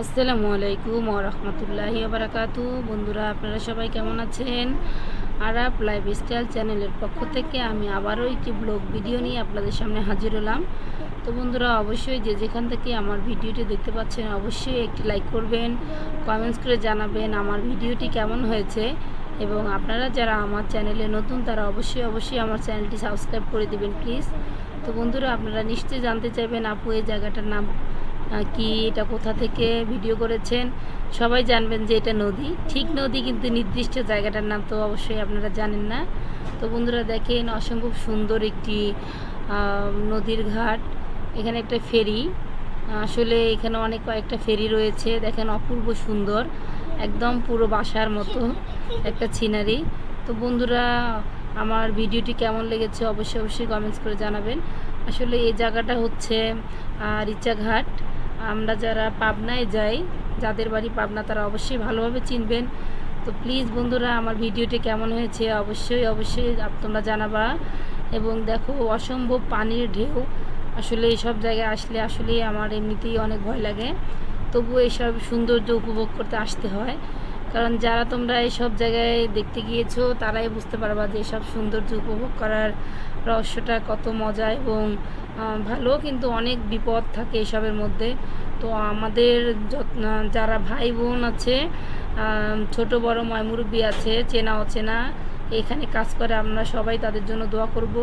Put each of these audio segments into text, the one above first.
আসসালামু আলাইকুম ওয়া রাহমাতুল্লাহি ওয়া বারাকাতু। বন্ধুরা, আপনারা সবাই কেমন আছেন? আরাব লাইফস্টাইল চ্যানেলের পক্ষ থেকে আমি আবারও একটি ব্লগ ভিডিও নিয়ে আপনাদের সামনে হাজির হলাম। তো বন্ধুরা, অবশ্যই যে যেখান থেকে আমার ভিডিওটি দেখতে পাচ্ছেন অবশ্যই একটি লাইক করবেন, কমেন্টস করে জানাবেন আমার ভিডিওটি কেমন হয়েছে, এবং আপনারা যারা আমার চ্যানেলে নতুন তারা অবশ্যই আমার চ্যানেলটি সাবস্ক্রাইব করে দিবেন প্লিজ। তো বন্ধুরা, আপনারা নিশ্চয়ই জানতে চাইবেন আপু এই জায়গাটার নাম কি, এটা কোথা থেকে ভিডিও করেছেন। সবাই জানবেন যে এটা নদী, ঠিক নদী, কিন্তু নির্দিষ্ট জায়গাটার নাম তো অবশ্যই আপনারা জানেন না। তো বন্ধুরা দেখেন, অসম্ভব সুন্দর একটি নদীর ঘাট। এখানে একটা ফেরি, আসলে এখানে অনেক কয়েকটা ফেরি রয়েছে। দেখেন অপূর্ব সুন্দর, একদম পুরো বাসার মতো একটা সিনারি। তো বন্ধুরা, আমার ভিডিওটি কেমন লেগেছে অবশ্যই কমেন্টস করে জানাবেন। আসলে এই জায়গাটা হচ্ছে রিচাঘাট। আমরা যারা পাবনায় যাই, যাদের বাড়ি পাবনা, তারা অবশ্যই ভালোভাবে চিনবেন। তো প্লিজ বন্ধুরা, আমার ভিডিওটি কেমন হয়েছে অবশ্যই তোমরা জানাবা। এবং দেখো, অসম্ভব পানির ঢেউ। আসলে এইসব জায়গায় আসলে আসলেই আমার এমনিতেই অনেক ভয় লাগে, তবুও এইসব সৌন্দর্য উপভোগ করতে আসতে হয়। কারণ যারা তোমরা এইসব জায়গায় দেখতে গিয়েছো তারাই বুঝতে পারবা যে এসব সৌন্দর্য উপভোগ করার রহস্যটা কত মজা এবং ভালো, কিন্তু অনেক বিপদ থাকে এসবের মধ্যে। তো আমাদের যারা ভাই বোন আছে, ছোট বড় ময়মুরব্বী আছে, চেনা অচেনা, এখানে কাজ করে, আমরা সবাই তাদের জন্য দোয়া করব।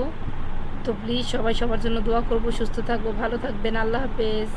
তো প্লিজ সবাই সবার জন্য দোয়া করব। সুস্থ থাকবো, ভালো থাকবেন। আল্লাহ হাফেজ।